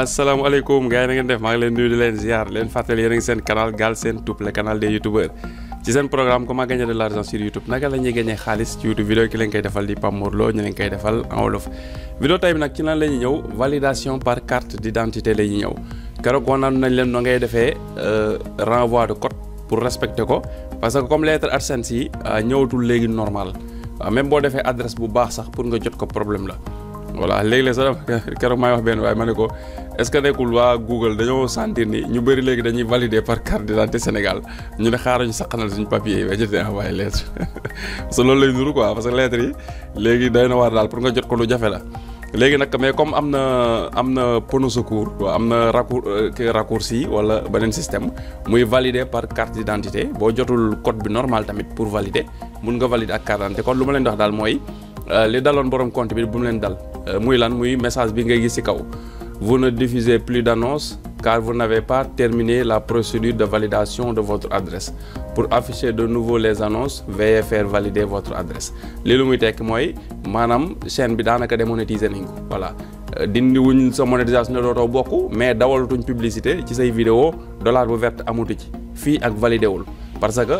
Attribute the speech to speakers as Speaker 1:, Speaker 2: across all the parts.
Speaker 1: asalaamaaleykum gars yi na ngeen def maa ngi leen nuyu di leen ziar leen fàttali yéen a ngi seen canal Galsen Tube le canal des youtubeurs ci seen programme comment gagner de l'argent sur YouTube naka la ñuy gagner xaalis ci YouTube vidéo ki leen koy defal di Pape Mor Lo ñu leen koy defal en wolof. vidéo tey bi nag ci lan la ñuy ñëw validation par carte d'identité la ñuy ñëw keroog wanaan nañ leen noo ngay defee renvoi de code pour respecter ko parce que comme lettre AdSense yi ñëwatul léegi normal même boo defee adresse bu baax sax pour nga jot ko problème la. voilà léegi-léeg sax keroog maay wax benn waaye ma ne ko est-ce que nekkul waa Google dañoo sentir ni ñu bëri léegi dañuy valider par carte d'identité Sénégal ñu ne xaaral ñu saqanal suñu papier yi ba jotee envoyé lettre parce que loolu lay nuru quoi parce que lettre yi léegi day na war daal pour nga jot ko lu jafe la. léegi nag mais comme am na panneau secours am na raccourci wala beneen système muy valider par carte d'identité boo jotul code bi normal tamit pour valider mun nga valider ak carte d'identité kon lu ma leen di wax daal mooy li daloon borom compte bi bu mu leen dal. muy lan muy message bi ngay gis ci kaw vous ne diffusez plus d'annonces car vous n'avez pas terminé la procédure de validation de votre adresse pour afficher de nouveau les annonces veuillez faire valider votre adresse lii lu muy tekk mooy maanaam chaîne bi daanaka démonétiser nañ ko voilà dindi wuñ sa monétisation ne dootoo bokk mais dawalatuñ publicité ci say vidéo dollar bu verte amutu ci fii ak validé wul parce que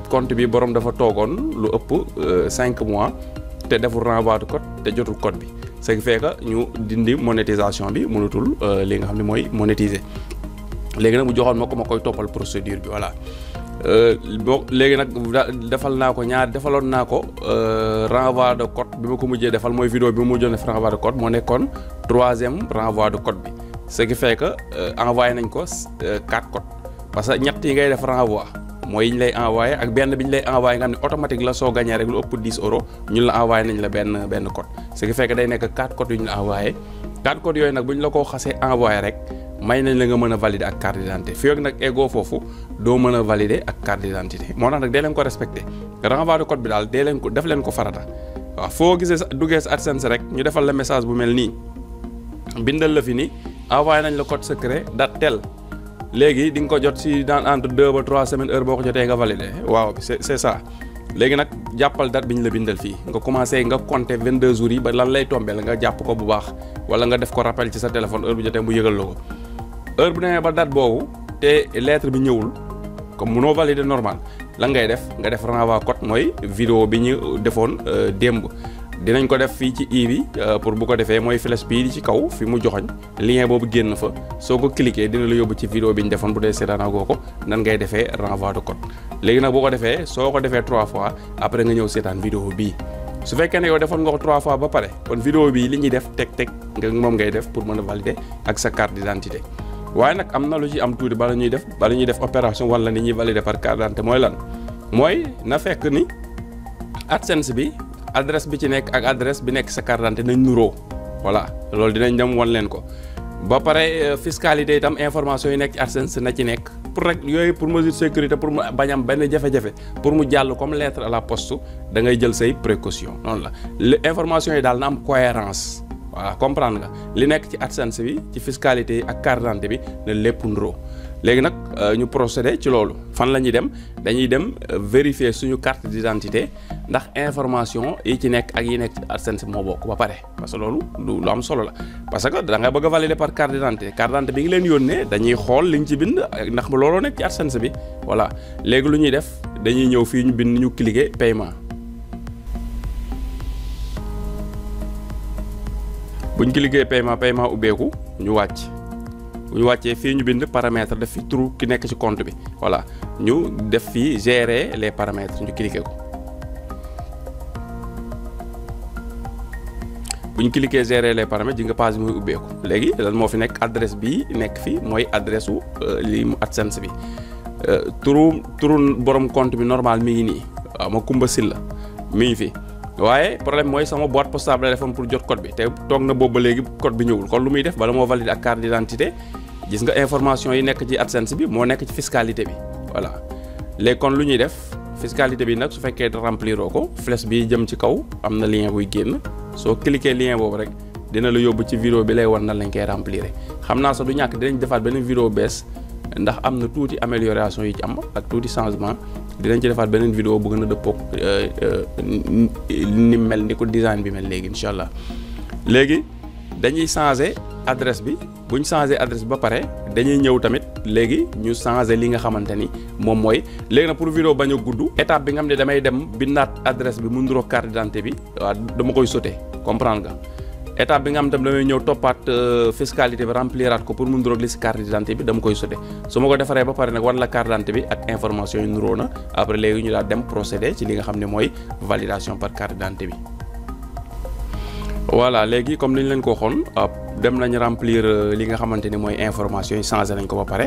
Speaker 1: compte bi borom dafa toogoon lu ëpp 5 mois te deful renvoi de code te jotul code bi ce qui fait que ñu dindi monétisation bi mënatul li nga xam ne mooy monétiser léegi nag mu joxoon ma koy toppal procédure bi voilà bon léegi nag defaloon naa ko renvoi de code bi ma ko mujjee defal mooy vidéo bi ma mujjoon def renvoi de code moo nekkoon 3e renvoi de code bi ce qui fait que envoyé nañ ko 4 codes parce que ñett yi ngay def renvoi mooy yi ñu lay envoyé ak benn bi ñu lay envoyé nga xam ne automatique la soo gagné rek lu ëpp 10 euros ñun la envoyé nañ la benn code ce qui fait que day nekk 4 codes yu ñu la envoyé 4 codes yooyu nag bu ñu la ko xasee envoyé rek may nañ la nga mën a valider ak carte d'identité fii ak nag eggoo foofu doo mën a valider ak carte d'identité moo tax nag dee leen ko respecté renvoi de code bi daal def leen ko farata waaw foo gisee duggee sa AdSense rek ñu defal la message bu mel nii bindal la fi ni envoyé nañ la code secret date tel léegi di nga ko jot si dans entre 2 ba 3 semaines heure boo ko jotee nga validé waaw c'est ça léegi nag jàppal date bi ñu la bindal fii nga commencé nga compter 22 jours yi ba lan lay tombeel nga jàpp ko bu baax wala nga def ko rappel ci sa téléphone heure bu jotee mu yëgal la ko heure bu demee ba date boobu te lettre bi ñëwul comme munoo valider normal lan ngay def nga def renvoi code mooy vidéo bi ñu defoon démb dinañ ko def fii ci i bi pour bu ko defee mooy flèche bii di ci kaw fi mu joxoñ lien boobu génn fa soo ko cliquer dina la yóbbu ci vidéo bi ñu defoon bu dee seetaanagoo ko nan ngay defee renvoi de code léegi nag boo ko defee soo ko defee 3 fois après nga ñëw seetaan vidéo bii su fekkee ne yow defoon nga ko 3 fois ba pare kon vidéo bii li ñuy def teg nga moom ngay def pour mën a valider ak sa carte d'identité waaye nag am na lu ci am tuuti bala ñuy def opération wala ni ñuy valider par carte d'identité mooy lan mooy na fekk ni AdSense bi adresse bi ci nekk ak adresse bi nekk sa carte d'identité nañ nuroo voilà loolu dinañ dem wan leen ko ba pare fiscalité itam information yi nekk ci AdSense na ci nekk pour rek yooyu pour mesure sécurité pour mu bañ am benn jafe-jafe pour mu jàll comme lettre à la poste da ngay jël say précaution noonu la information yi daal na am cohérence voilà comprendre nga li nekk ci AdSense bi ci fiscalité yi ak carte d'identité bi na lépp nuroo léegi nag ñu procéder ci loolu fan la ñuy dem dañuy dem vérifier suñu carte d'identité ndax information yi ci nekk ak yi nekk ci AdSense moo bokk ba pare parce que loolu lu am solo la parce que da nga bëgg a valider par carte d'identité bi ngi leen yónnee dañuy xool liñ ci bind ndax looloo nekk ci AdSense bi voilà léegi lu ñuy def dañuy ñëw fii ñu bind ñu cliquer paiement buñ cliquer paiement ubbeeku ñu wàcc bu ñu wàccee fii ñu bind paramètre def fi turu ki nekk ci compte bi voilà ñu def fii gérer les paramètres ñu cliquer ko bu ñu cliquer gérer les paramètres ji nga page bi muy ubbeeku léegi lan moo fi nekk adresse bi nekk fi mooy adresse u li mu AdSense bi turu borom compte bi normal mi ngi nii waaw ma Kumba Silla mi ngi fi waaye problème mooy sama boîte postale la defoon pour jot code bi te toog na boobu ba léegi code bi ñëwul kon lu muy def bala moo valider ak carte d'identité gis nga information yi nekk ci AdSense bi moo nekk ci fiscalité bi voilà léegi kon lu ñuy def fiscalité bi nag su fekkee remplir oo ko flèche bi jëm ci kaw am na lien buy génn soo cliquer lien boobu rek dina la yóbbu ci vidéo bi lay wan nan lañ koy remplir xam naa sax du ñàkk dinañ defaat beneen vidéo bees ndax am na tuuti amélioration yi ci am ak tuuti changement dinañ ci defaat beneen vidéo bu gën a dëppoog ni mel ni ko design bi mel léegi incha allah léegi dañuy changer adresse bi bu ñu changé adresse bi ba pare dañuy ñëw tamit léegi ñu changé li nga xamante ni moom mooy léegi nag pour vidéo bañ a gudd étape bi nga xam ne damay dem bindaat adresse bi mu nduroog carte d'identité bi waaw dama koy sauté comprendre nga étape bi nga xam tam damay ñëw toppaat fiscalité bi rempliraat ko pour mu nduroog li si carte d'identité bi dama koy sauté su ma ko defaree ba pare nag wan la carte d'identité bi ak information yi nuroo na après léegi ñu daal dem procéder ci li nga xam ne mooy validation par carte d'identité bi. voilà léegi comme ni ñu leen ko waxoon dem nañ remplir li nga xamante ni mooy information yi changé nañ ko ba pare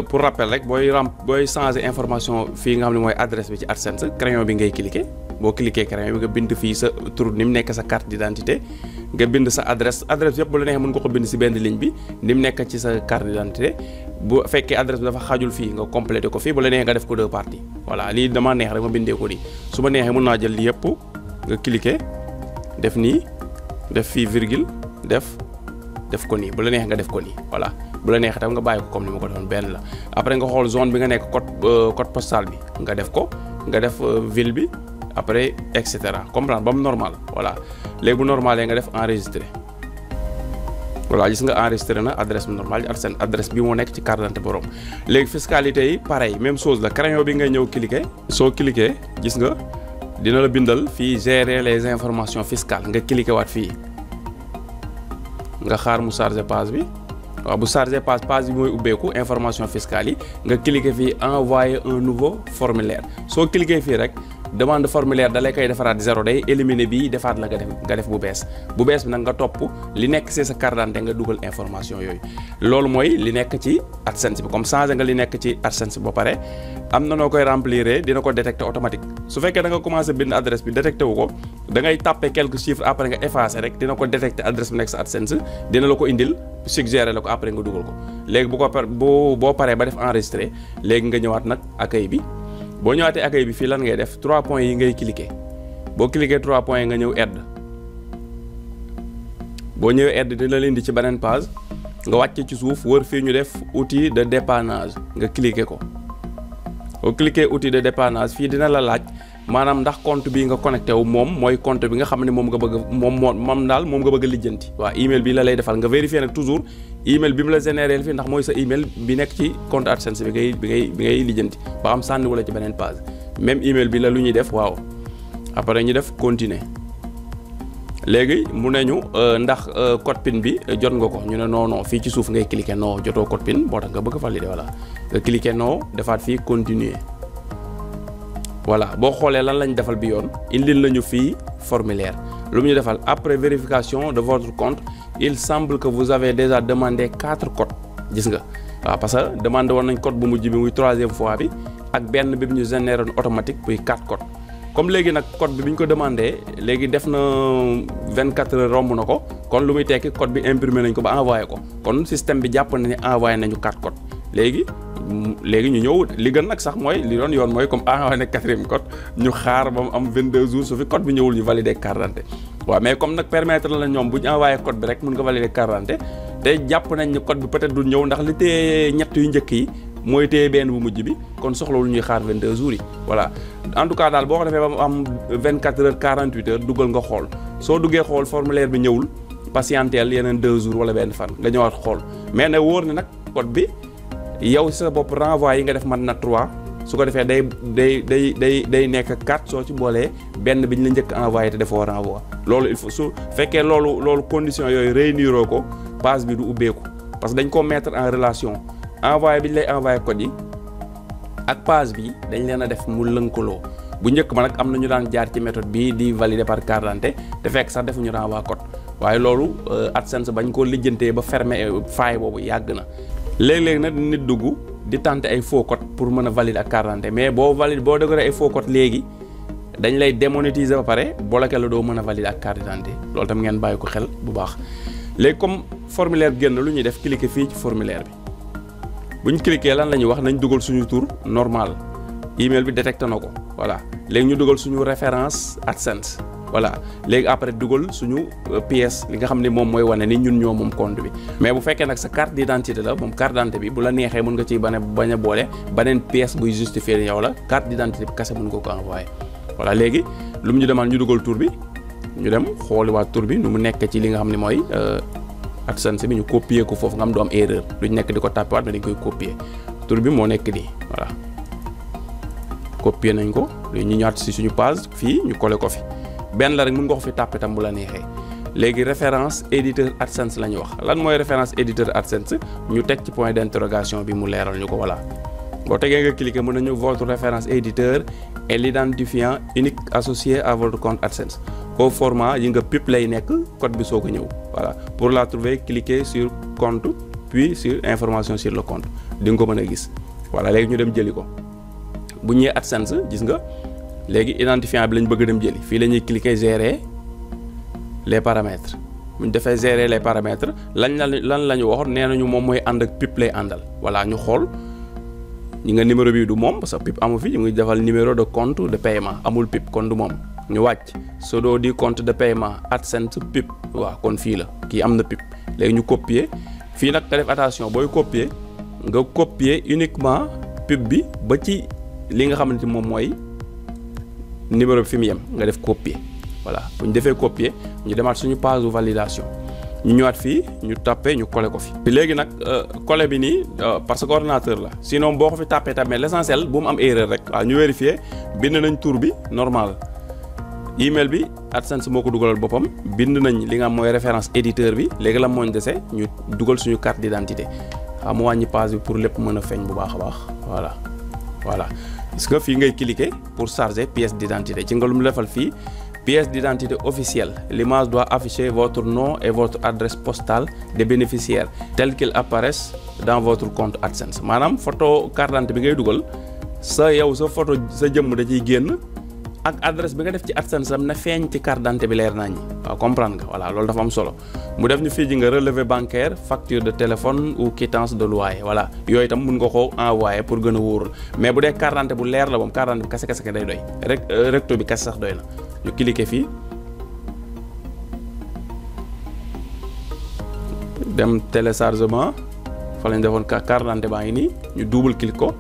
Speaker 1: pour rappel rek booy changé information fii nga xam ne mooy adresse bi ci AdSense crayon bi ngay cliquer boo cliquer crayon bi nga bind fii sa tur ni mu nekk sa carte d'identité nga bind sa adresse yëpp bu la neexee mën nga ko bind si benn ligne bi ni mu nekk ci sa carte d'identité bu fekkee adresse bi dafa xaajul fii nga complété ko fii bu la neexee nga def ko 2 parties voilà lii dama neex rek ma bindee ko nii su ma neexee mën naa jël li yëpp nga cliquer def nii def fii virgule def ko nii bu la neex nga def ko nii voilà bu la neex tam nga bàyyi ko comme ni ma ko defoon benn la après nga xool zone bi nga nekk code postal bi nga def ko nga def ville bi après et cetera comprendre ba mu normal voilà léegi bu normalee nga def enregistré voilà gis nga enregistré na adresse bi normal AdSense adresse bi moo nekk ci carte d'identité borom léegi fiscalité yi pareil même chose la crayon bi ngay ñëw cliquer soo cliquer gis nga dina la bindal fii gérer les informations fiscales nga cliquer waat fii nga xaar mu charger page bi waaw bu charger page bi mooy ubbeeku information fiscale yi nga cliquer fii envoyer un nouveau formulaire soo cliquer fii rek demande formulaire da lay koy defaraat 0 day éliminer bii defaat la nga def bu bees bi nag nga topp li nekk ci sa carte d'identité nga dugal information yooyu loolu mooy li nekk ci AdSense bi comme changé nga li nekk ci AdSense bi ba pare am na noo koy remplir dina ko détecter automatique su fekkee da nga commencé bind adresse bi détecté wu ko da ngay tapper quelques chiffres après nga effacer rek dina ko détecter adresse bi nekk sa AdSense dina la ko indil suggérer la ko après nga dugal ko léegi boo paree ba def enregistrer léegi nga ñëwaat nag accueil bi boo ñëwaatee accueil bi fii lan ngay def 3 points yi ngay cliquer boo cliquer 3 points yi nga ñëw aide boo ñëwee aide dina la indi ci beneen page nga wàcce ci suuf wër fii ñu def outil de dépannage nga cliquer ko boo cliquer outil de dépannage fii dina la laaj maanaam ndax compte bi nga connecté wu moom mooy compte bi nga xam ne moom nga bëgg moom nga bëgg a lijjanti waaw email bi la lay defal nga vérifier nag toujours email bi mu la générer fii ndax mooy sa email bi nekk ci compte AdSense bi ngay lijjanti ba xam sànni wala ci beneen page même email bi la lu ñuy def waaw après ñu def continuer léegi mu ne ñu ndax code PIN bi jot nga ko ñu ne non fii ci suuf ngay cliquer non jotoo code PIN boo tax nga bëgg valider voilà nga cliquer non defaat fii continuer voilà boo xoolee lan lañ defal bi yoon indil nañu fii formulaire lu mu ñu defal après vérification de votre compte il semble que vous avez déjà demandé 4 codes gis nga waaw parce que demandé woon nañ code bu mujj bi muy 3e fois bi ak benn bi ñu généré automatique muy 4 codes comme léegi nag code bi ñu ko demandé léegi def na 24 heures romb na ko kon lu muy tekki code bi imprimé nañ ko ba envoyé ko kon système bi jàpp na ne envoyé nañu 4 codes léegi ñu ñëw li gën nag sax mooy li doon yoon mooy comme envoyé na 4e code ñu xaar ba mu am 22 jours su fi code bi ñëwul ñu valider carte d'identité waaw mais comme nag permettre la ñoom bu ñu envoyé code bi rek mën nga valider carte d'identité te jàpp nañ ne code bi peut-être du ñëw ndax li téye ñett yu njëkk yi mooy téye benn bu mujj bi kon soxlawul ñuy xaar 22 jours yi voilà en tout cas daal boo ko defee ba mu am 24 heures 48 heures duggal nga xool soo duggee xool formulaire bi ñëwul patienteel yeneen 2 jours wala benn fan nga ñëwaat xool mais ne wóor ne nag code bi yow sa bopp renvoi yi nga def man na 3 su ko defee day nekk 4 soo ci boolee benn bi ñu la njëkk envoyé te defoo renvoi loolu il faut su fekkee loolu condition yooyu réuniroo ko page bi du ubbeeku parce que dañ ko mettre en relation envoyé bi ñu lay envoyé code yi ak page bi dañ leen a def mu lënkaloo bu njëkk ma nag am na ñu daan jaar ci méthode bii di valider par carte d'identité te fekk sax defuñu renvoi code waaye loolu AdSense bañ ko lijjantee ba fermer faille boobu yàgg na léeg-léeg nag nit dugg di tenter ay faux code pour mën a valider ak carte d'identité mais boo décoré ay faux code léegi dañ lay démonétiser ba pare bloqué la doo mën a valider ak carte d'identité loolu tam ngeen bàyyi ko xel bu baax léegi comme formulaire génn lu ñuy def cliquer fii ci formulaire bi bu ñu cliquer lan la ñuy wax nañ dugal suñu tur normal email bi détecté na ko voilà léegi ñu dugal suñu référence AdSense voilà léegi après dugal suñu pièce li nga xam ne moom mooy wane ni ñun ñoo moom compte bi mais bu fekkee nag sa carte d'identité la moom carte d'identité bi bu la neexee mën nga ciy bañ a boole beneen pièce buy justifier ni yow la carte d'identité bi kese mën nga ko envoyer voilà léegi lu mu ñu demal ñu dugal tur bi ñu dem xooliwaat tur bi nu mu nekk ci li nga xam ne mooy AdSense bi ñu copier ko foofu nga am du am erreur duñ nekk di ko tapé waat mais dañ koy copier tur bi moo nekk nii voilà copier nañ ko léegi ñu ñëwaat si suñu page fii ñu coller ko fi benn la rek mën nga ko fi tapé tam bu la neexee léegi référence éditeur AdSense la ñu wax lan mooy référence éditeur AdSense ñu teg ci point d'interrogation bi mu leeral ñu ko voilà boo tegee nga cliquer mën nañu votre référence éditeur et l'identifiant unique associé à votre compte AdSense au format yi nga pip lay nekk code bi soo ko ñëw voilà pour la trouver cliquez sur compte puis sur information sur le compte di nga ko mën a gis voilà léegi ñu dem jëli ko bu ñëwee AdSense gis nga léegi identifiant bi lañ bëgg dem jëli fii la ñuy cliquer gérer les paramètres bu ñu defee gérer les paramètres lan la ñu waxoon nee nañu moom mooy ànd ak pip lay àndal voilà ñu xool ñi nga numéro bi du moom parce que pip amu fi ñu ngi defal numéro de compte de paiement amul pip kon du moom ñu wàcc pseudo du compte de paiement AdSense pip waaw kon fii la kii am na pip léegi ñu copier fii nag nga def attention booy copier nga copier uniquement pip bi ba ci li nga xamante moom mooy numéro bi fi mu yem nga def copier voilà bu ñu defee copier ñu demaat suñu page de validation ñu ñëwaat fii ñu tapé ñu collé ko fi. léegi nag collé bi nii parce que ordinateur la sinon boo ko fi tapé tamit l'essentiel bu mu am erreur rek waaw ñu vérifier bind nañ tur bi normal email bi AdSense moo ko dugalal boppam bind nañ li nga am mooy référence éditeur bi léegi la mooñ dese ñu dugal suñu carte d'identité waaw mu wàññi page bi pour lépp mën a feeñ bu baax a baax voilà parce que fii ngay cliquer pour charger pièce d'identité ci nga lu mu defal fii. Pièce d'identité officielle. L'image doit afficher votre nom et votre adresse postale des bénéficiaires tels qu'ils apparaissent dans votre compte AdSense maanaam photo carte d'identité bi ngay dugal sa photo sa jëmm da ciy génn ak adresse bi nga def ci AdSense am na feeñ ci carte d'identité bi leer nañ waaw comprendre nga voilà loolu dafa am solo mu def ñu fii ji nga relevé bancaire facture de téléphone ou quittance de loyer voilà yooyu itam mun nga ko envoyer pour gën a wóorul mais bu dee carte d'identité bu leer la moom carte d'identité bi kese day doy rek recto bi kese sax doy na ñu cliquer fii dem téléchargement fa lañ defoon carte d'identité baa ngi nii ñu double clic ko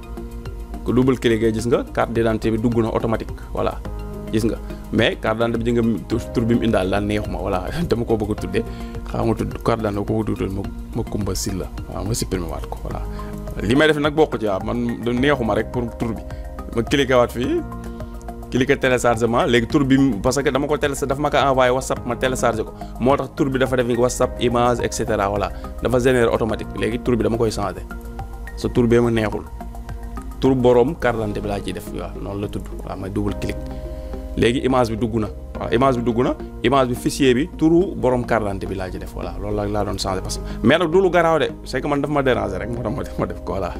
Speaker 1: double cliquer gis nga carte d'identité bi dugg na automatique voilà gis nga mais carte d'identité bi ji nga tur bi mu indaal daal neexuma voilà dama ko bëgg a tuddee xaw ma tudd carte d'identité ko bëgg a tuddee ma kumba sil la waaw ma supprimer waat ko voilà li may def nag bokk ci waaw man neexuma rek pour tur bi ma cliquer waat fii cliquer téléchargement léegi tur bi parce que dama ko dafa ma ko envoyé WhatsApp ma téléchargé ko moo tax tur bi dafa def ni WhatsApp image et cetera voilà dafa générer automatique léegi tur bi dama koy changer sa tur bee ma neexul tur borom carte d'identité bi laa ciy def waaw noonu la tudd waaw may double clic léegi image bi dugg na waaw image bi fichier bi turu borom carte d'identité bi laa ci def voilà loolu laa doon changer parce que mais nag du lu garaaw de c'est que man daf ma déranger rek moo tax ma def ko voilà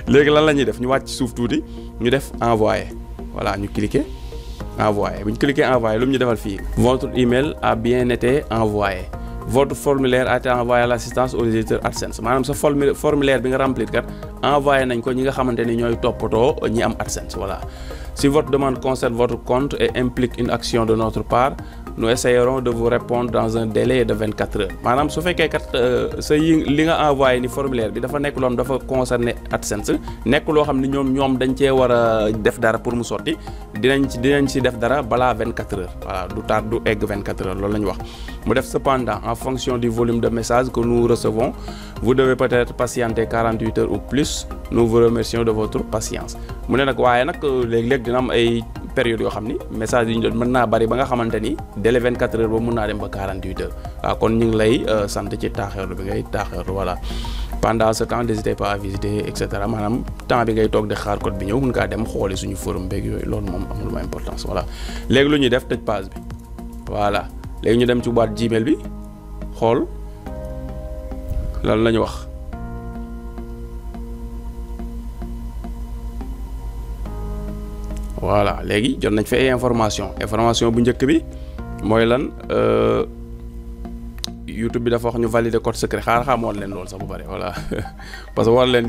Speaker 1: léegi lan la ñuy def ñu wàcc suuf tuuti ñu def envoyer voilà ñu cliquer envoyer bu ñu cliquer envoyer lu mu ñu defal fii votre email a bien été envoyé votre formulaire a été envoyé à l'assistance aux éditeurs AdSense maanaam sa formulaire bi nga remplir kat envoyé nañ ko ñi nga xamante ni ñooy toppatoo ñi am AdSense voilà si votre demande concerne votre compte et implique une action de notre part nous essayerons de vous répondre dans un délai de 24 heures maanaam su fekkee kat li nga envoyé ni formulaire bi dafa nekk loo xam dafa concerné AdSense nekk loo xam ni ñoom dañ cee war a def dara pour mu sotti dinañ ci def dara balaa 24 heures voilà du egg 24 heures loolu la ñu wax mu def cependant en fonction du volume de messages que nous recevons vous devez peut-être patienter 48 heures ou plus nous vous remercions de votre patience mu ne nag waaye nag léeg-léeg dina am ay période yoo xam ni message yi ñu doon mën naa bari ba nga xamante ni délai 24 heures ba mën naa dem ba 48 heures waaw kon ñu ngi lay sant ci taaxeerlu bi ngay taaxeerlu voilà pendant ce temps n'hésitez pas à visiter et cetera maanaam temps bi ngay toog di xaar code bi ñëw mën ngaa dem xooli suñu forum beeg yooyu loolu moom amul ma importance voilà léegi lu ñuy def tëj page bi voilà léegi ñu dem ci boîte Gmail bi xool lan la ñu wax voilà léegi jot nañ fi ay information bu njëkk bi mooy lan YouTube bi dafa wax ñu valider code secret xamoon leen loolu sax bu bari voilà parce que war leen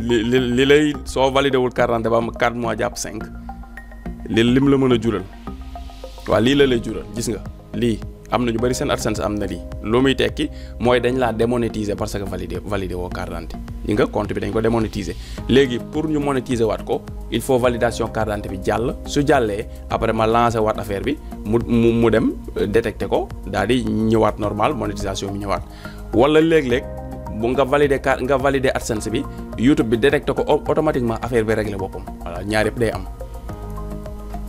Speaker 1: li lay soo validé wul 40 ba am 4 mois jàpp 5 lim la mën a jural waaw lii la lay jural gis nga lii am na ñu bari seen AdSense am na lii loo muy tekki mooy dañ laa démonétiser parce que validé woo carte d'identité ñi nga compte bi dañ ko démonétiser léegi pour ñu monétiser waat ko il faut validation carte d'identité bi jàll su jàllee après ma lancer waat affaire bi mu dem détecter ko daal di ñëwaat normal monétisation bi ñëwaat wala léeg-léeg bu nga valider AdSense bi YouTube bi détecté ko automatiquement affaire bi réglé boppam voilà ñaar yëpp day am.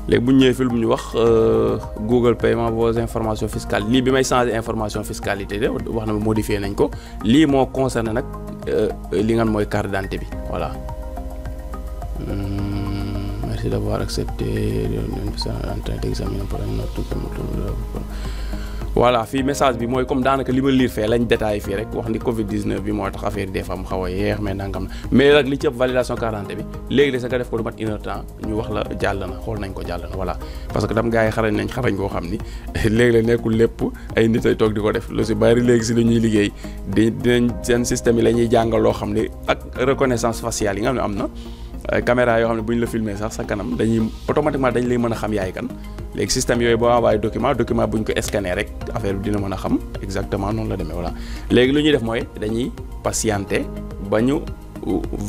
Speaker 1: léegi bu ñu ñëwee fii lu ñu wax Google paiement vos informations fiscales lii bi may changer information fiscalité de wax na ma modifié nañ ko lii moo concerné nag li nga mooy carte d'identité bi voilà. Merci d'avoir accepté d'examiner par voilà fii message bi mooy comme daanaka li ma lire fee lañ détaillé fii rek wax ni Covid 19 bi moo tax affaire yi des fois mu xaw a yeex mais nangam na mais nag li ci ëpp validation carte d'identité bi léegi de sa nga def ko lu mat 1 heure temps ñu wax la jàll na xool nañ ko jàll na voilà parce que tam gars yi xarañ koo xam ni léegi la nekkul lépp ay nit ay toog di ko def lu si bari léegi si lu ñuy liggéey dinañ seen système yi la ñuy jàngal loo xam ni ak reconnaissance faciale yi nga xam ne am na caméra yoo xam ne bu ñu la filmer sax sa kanam dañuy automatiquement dañ lay mën a xam yaay kan léegi système yooyu boo envoyé document bu ñu ko scanner rek affaire bi dina mën a xam exactement noonu la demee voilà léegi lu ñuy def mooy dañuy patienter ba ñu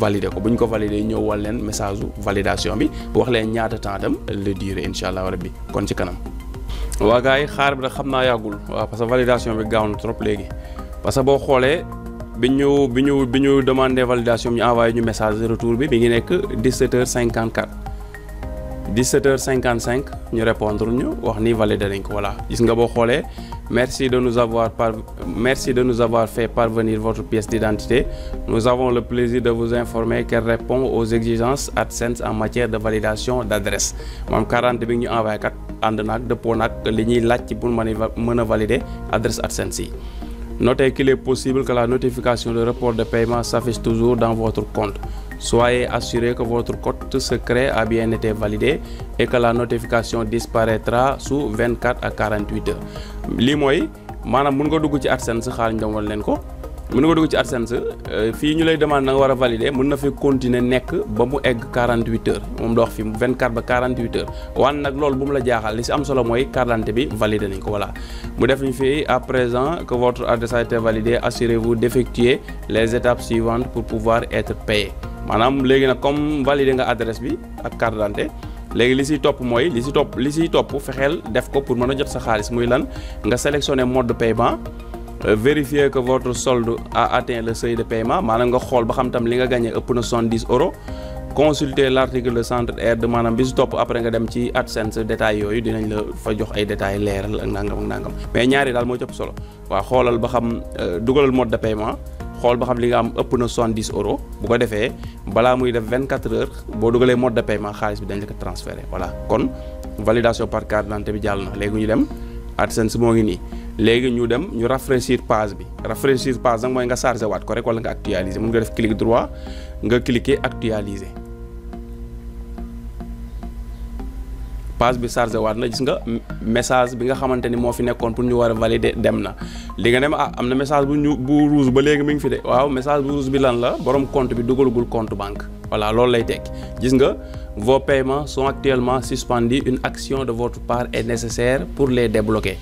Speaker 1: valider ko bu ñu ko valider ñëw wal leen message validation bi wax leen ñaata temps dem le durée incha allah rabbi kon ci kanam. waa gars yi xaar bi nag xam naa yàggul waaw parce que validation bi gaaw na trop léegi parce que boo xoolee. bi ñu demandé validation ñu envoyé ñu message retour bi ngi nekk 17h54 17h55 ñu répondre ñu wax ni validé nañ ko voilà gis nga boo xoolee merci de nous avoir fait parvenir votre pièce d'identité nous avons le plaisir de vous informer qu'elle répond aux exigences AdSense en matière de validation d'adresse moom 40 bi ñu envoyé kat ànd naag dëppoo naag li ñuy laaj ci pour mën a valider adresse AdSense yi. Notez qu'il est possible que la notification de report de paiement s'affiche toujours dans votre compte. Soyez assuré que votre compte secret a bien été validé et que la notification disparaîtra sous 24 à 48 heures. lii mooy maanaam mun nga dugg ci AdSense xaar ñu demal leen ko mun nga dugg ci AdSense fii ñu lay demande na nga war a valider mën na fi continuer nekk ba mu egg 48 heures moom da wax fi 24 ba 48 heures wan nag loolu bu mu la jaaxal li si am solo mooy carte d'identité bi valider nañ ko voilà mu def ñu fii à présent que votre adresse a été validée assurez-vous d'effectuer les étapes suivantes pour pouvoir être payé maanaam léegi nag comme valider nga adresse bi ak carte d'identité léegi li siy topp mooy li siy topp fexeel def ko pour mën a jot sa xaalis muy lan nga sélectionner mode de paiement vérifier que votre solde a atteint le seuil de paiement maanaam nga xool ba xam tam li nga gagné ëpp na 70 euros consulter l'article de centre R maanaam bi si topp après nga dem ci AdSense détails yooyu dinañ la fa jox ay détails leeral ak nangam mais ñaari daal moo ci ëpp solo waaw xoolal ba xam dugalal mode de paiement xool ba xam li nga am ëpp na 70 euros bu ko defee balaa muy def 24 heures boo dugalee mode de paiement xaalis bi dañ la ko transféré voilà kon validation par carte d'identité bi jàll na léegi ñu dem AdSense moo ngi nii léegi ñu dem ñu rafraîchir page bi rafraîchir page nag mooy nga chargé waat ko rek wala nga actualiser mun nga def clic droit nga cliquer actualiser page bi chargé waat na gis nga message bi nga xamante ni moo fi nekkoon pour ñu war a valider dem na li nga ne ma am na message bu rouge ba léegi mi ngi fi de waaw message bu rouge bi lan la borom compte bi dugalagul compte banque voilà loolu lay tekki gis nga vos paiements sont actuellement suspendus une action de votre part est nécessaire pour les débloquer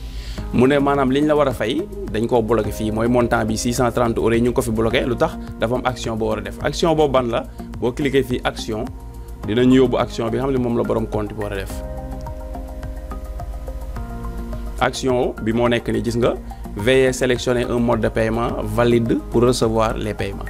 Speaker 1: mu ne maanaam li ñu la war a fay dañ koo bloqué fii mooy montant bi 630 euros yi ñu ngi ko fi bloqué lu tax dafa am action boo war a def action boobu ban la boo cliquer fii action dinañu yóbbu action bi nga xam ne moom la borom compte bi war a def action bi moo nekk ni gis nga veuillez sélectionner un mode de paiement valide pour recevoir les paiements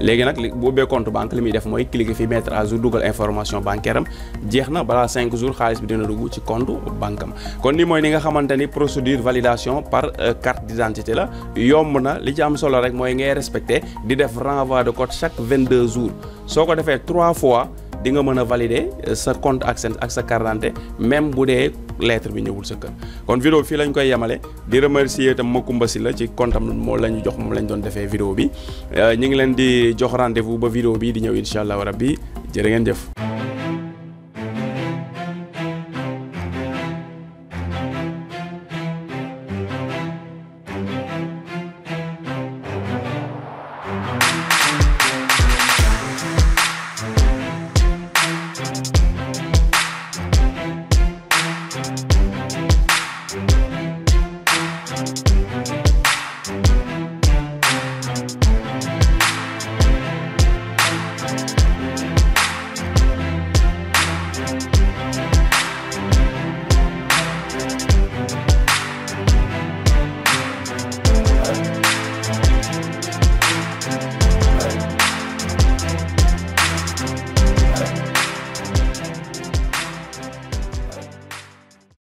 Speaker 1: léegi nag bu ubbee compte banque li muy def mooy cliquer fi mettre à jour dugal information bancaire am jeex na balaa 5 jours xaalis bi dina dugg ci compte banque am kon ni mooy ni nga xamante ni procédure validation par carte d'identité la yomb na li ci am solo rek mooy ngay respecter di def renvoi de code chaque 22 jours soo ko defee 3 fois di nga mën a valider sa compte AdSense ak sa carte d'identité même bu dee lettre bi ñëwul sa kër kon vidéo fii lañ koy yemale di remercier itam Macoumba Sylla ci compte am moo la ñu jox moom lañ doon defee vidéo bi ñu ngi leen di jox rendez-vous ba vidéo bi di ñëw incha allah rabbi jërë ngeen jëf